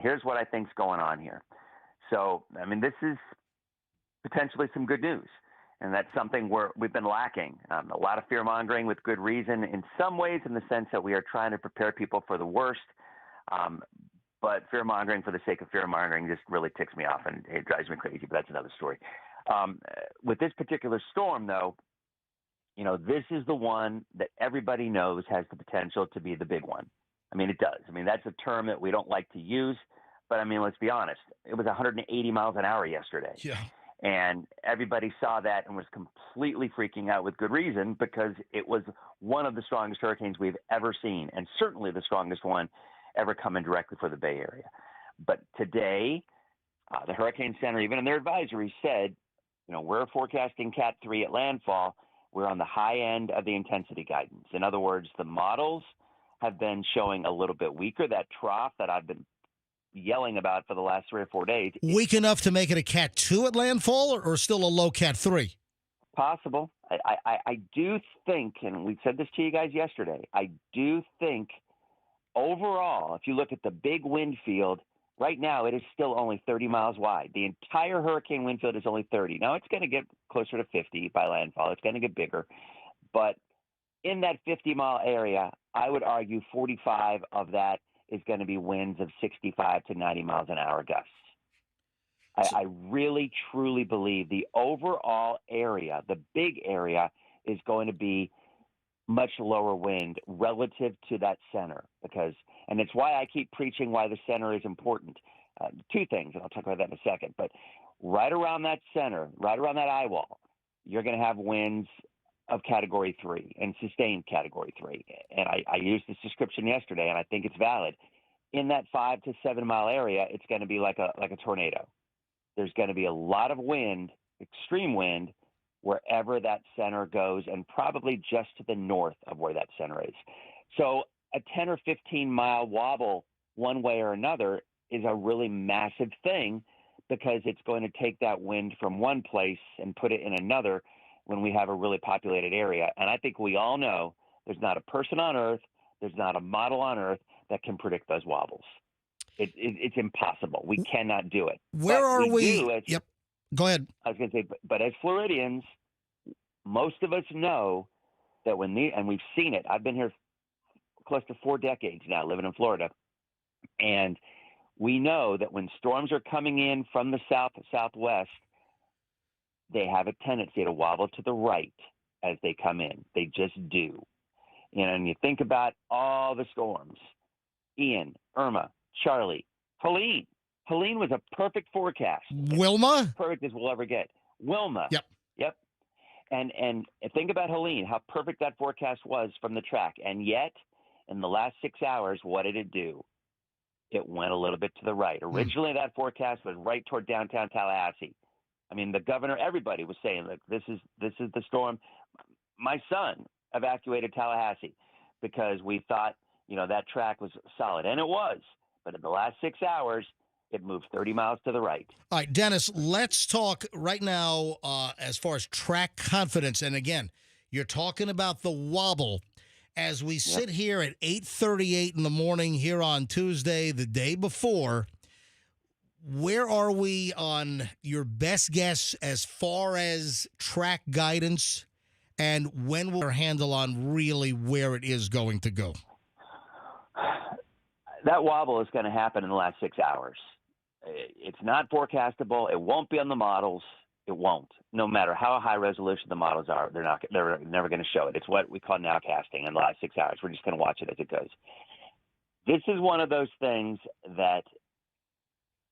Here's what I think's going on here. So, I mean, this is potentially some good news. And that's something we've been lacking. A lot of fear mongering with good reason in some ways, in the sense that we are trying to prepare people for the worst. But fear mongering for the sake of fear mongering just really ticks me off and it drives me crazy. But that's another story. With this particular storm, though, this is the one that everybody knows has the potential to be the big one. I mean, it does. I mean, that's a term that we don't like to use. But I mean, let's be honest. It was 180 miles an hour yesterday. Yeah. And everybody saw that and was completely freaking out with good reason, because it was one of the strongest hurricanes we've ever seen, and certainly the strongest one ever coming directly for the Bay Area. But today, the Hurricane Center, even in their advisory, said, we're forecasting Cat 3 at landfall. We're on the high end of the intensity guidance. In other words, the models have been showing a little bit weaker. That trough that I've been yelling about for the last 3 or 4 days. Weak enough to make it a Cat 2 at landfall, or still a low Cat 3? Possible. I do think, and we said this to you guys yesterday, I do think overall, if you look at the big wind field, right now it is still only 30 miles wide. The entire hurricane wind field is only 30. Now it's going to get closer to 50 by landfall. It's going to get bigger. But in that 50-mile area, I would argue 45 of that is going to be winds of 65 to 90 miles an hour gusts. I really, truly believe the overall area, the big area, is going to be much lower wind relative to that center, and it's why I keep preaching why the center is important. Two things, and I'll talk about that in a second, but right around that center, right around that eye wall, you're going to have winds of Category 3 and sustained Category 3. And I used this description yesterday, and I think it's valid. In that 5 to 7 mile area, it's going to be like a tornado. There's going to be a lot of wind, extreme wind, wherever that center goes, and probably just to the north of where that center is. So a 10 or 15 mile wobble one way or another is a really massive thing, because it's going to take that wind from one place and put it in another when we have a really populated area. And I think we all know there's not a person on Earth, there's not a model on Earth that can predict those wobbles. It's impossible. We cannot do it. Where are we? Yep. Go ahead. I was going to say, but as Floridians, most of us know that and we've seen it. I've been here close to 4 decades now, living in Florida. And we know that when storms are coming in from the southwest, they have a tendency to wobble to the right as they come in. They just do. And you think about all the storms: Ian, Irma, Charlie, Helene. Helene was a perfect forecast. Wilma? Perfect as we'll ever get. Wilma. Yep. And think about Helene, how perfect that forecast was from the track. And yet, in the last 6 hours, what did it do? It went a little bit to the right. Originally, that forecast was right toward downtown Tallahassee. I mean, the governor, everybody was saying, look, this is the storm. My son evacuated Tallahassee because we thought, that track was solid. And it was. But in the last 6 hours, it moved 30 miles to the right. All right, Dennis, let's talk right now as far as track confidence. And again, you're talking about the wobble. As we sit here at 8:38 in the morning here on Tuesday, the day before, where are we on your best guess as far as track guidance, and when will our handle on really where it is going to go? That wobble is going to happen in the last 6 hours. It's not forecastable. It won't be on the models. It won't. No matter how high resolution the models are, they're never going to show it. It's what we call nowcasting in the last 6 hours. We're just going to watch it as it goes. This is one of those things that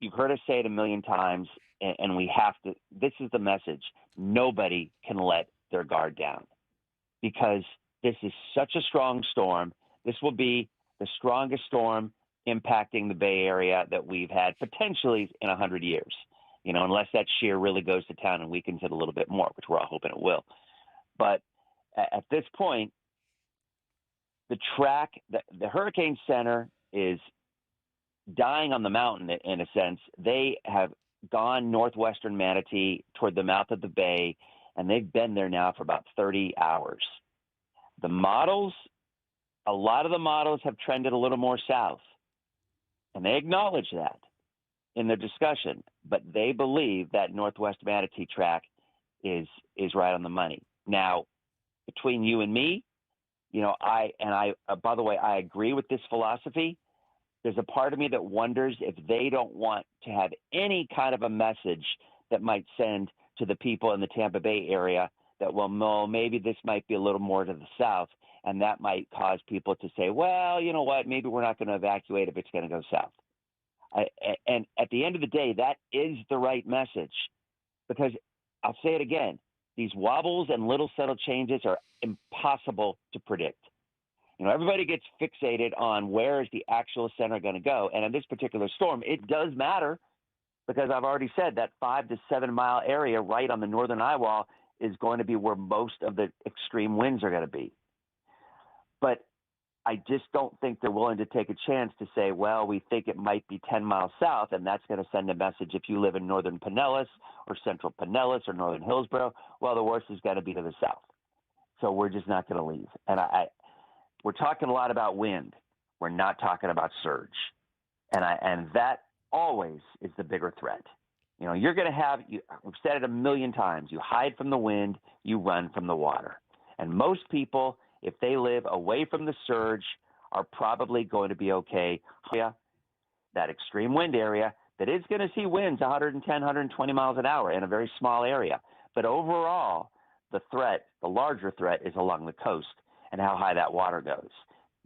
you've heard us say it a million times, and we have to. This is the message. Nobody can let their guard down, because this is such a strong storm. This will be the strongest storm impacting the Bay Area that we've had potentially in 100 years, unless that shear really goes to town and weakens it a little bit more, which we're all hoping it will. But at this point, the track, the Hurricane Center is dying on the mountain in a sense. They have gone northwestern Manatee toward the mouth of the bay, and they've been there now for about 30 hours. The models, a lot of the models have trended a little more south. and they acknowledge that in their discussion, but they believe that Northwest Manatee track is right on the money. Now, between you and me, by the way, I agree with this philosophy. There's a part of me that wonders if they don't want to have any kind of a message that might send to the people in the Tampa Bay area that, well, no, maybe this might be a little more to the south, and that might cause people to say, well, you know what, maybe we're not going to evacuate if it's going to go south. And at the end of the day, that is the right message, because I'll say it again, these wobbles and little subtle changes are impossible to predict. Everybody gets fixated on where is the actual center going to go. And in this particular storm, it does matter, because I've already said that 5 to 7 mile area right on the northern eye wall is going to be where most of the extreme winds are going to be. But I just don't think they're willing to take a chance to say, well, we think it might be 10 miles south, and that's going to send a message if you live in northern Pinellas or central Pinellas or northern Hillsborough, well, the worst is going to be to the south. So we're just not going to leave. And we're talking a lot about wind. We're not talking about surge. And that always is the bigger threat. You're going to have, we've said it a million times, you hide from the wind, you run from the water. And most people, if they live away from the surge, are probably going to be okay. That extreme wind area that is going to see winds 110, 120 miles an hour in a very small area. But overall, the larger threat is along the coast and how high that water goes.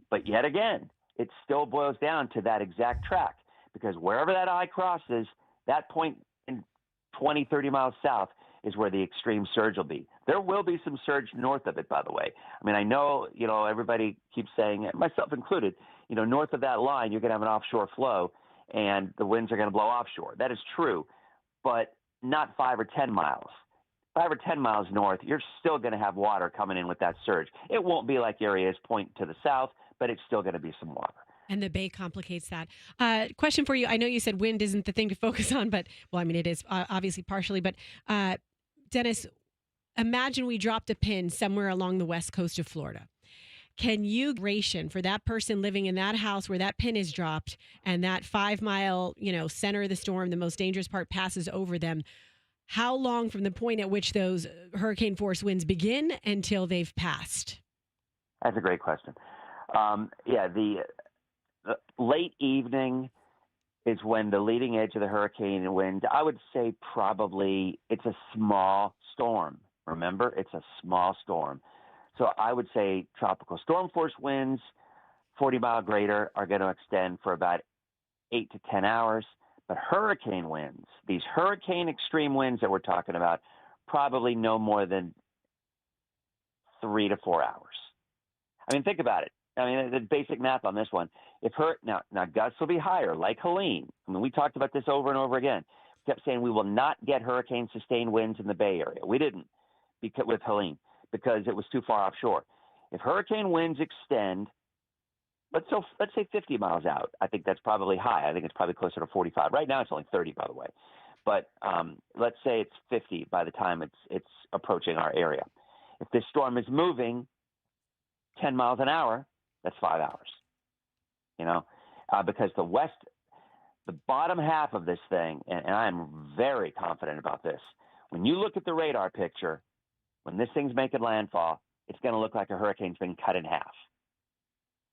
But yet again, it still boils down to that exact track, because wherever that eye crosses, that point in 20, 30 miles south is where the extreme surge will be. There will be some surge north of it, by the way. I mean, I know, everybody keeps saying, myself included, north of that line, you're going to have an offshore flow and the winds are going to blow offshore. That is true, but not 5 or 10 miles. 5 or 10 miles north, you're still going to have water coming in with that surge. It won't be like areas point to the south, but it's still going to be some water. And the bay complicates that. Question for you. I know you said wind isn't the thing to focus on, but, it is obviously partially. But, Dennis, imagine we dropped a pin somewhere along the west coast of Florida. Can you ration for that person living in that house where that pin is dropped and that 5 mile, center of the storm, the most dangerous part, passes over them? How long from the point at which those hurricane force winds begin until they've passed? That's a great question. The late evening is when the leading edge of the hurricane wind, I would say probably it's a small storm. Remember, it's a small storm. So I would say tropical storm force winds, 40 mile greater, are going to extend for about 8 to 10 hours. But hurricane winds, these hurricane extreme winds that we're talking about, probably no more than 3 to 4 hours. I mean, think about it. I mean, the basic math on this one. Now gusts will be higher, like Helene. I mean, we talked about this over and over again. We kept saying we will not get hurricane-sustained winds in the Bay Area. We didn't with Helene because it was too far offshore. If hurricane winds extend, let's say 50 miles out, I think that's probably high. I think it's probably closer to 45. Right now, it's only 30, by the way. But let's say it's 50 by the time it's approaching our area. If this storm is moving 10 miles an hour, that's 5 hours, because the bottom half of this thing, and I am very confident about this, when you look at the radar picture, when this thing's making landfall, it's going to look like a hurricane's been cut in half.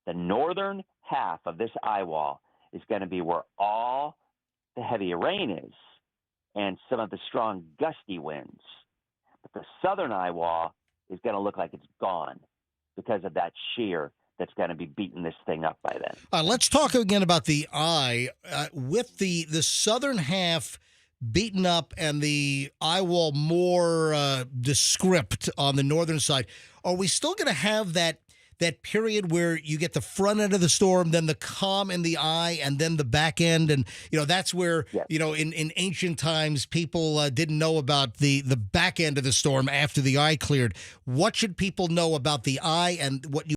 The northern half of this eye wall is going to be where all the heavy rain is and some of the strong gusty winds. But the southern eye wall is going to look like it's gone because of that shear that's going to be beating this thing up by then. Let's talk again about the eye. With the southern half beaten up and the eye wall more descript on the northern side, are we still going to have that period where you get the front end of the storm, then the calm in the eye, and then the back end? And, that's where, yes. In ancient times, people didn't know about the back end of the storm after the eye cleared. What should people know about the eye and what you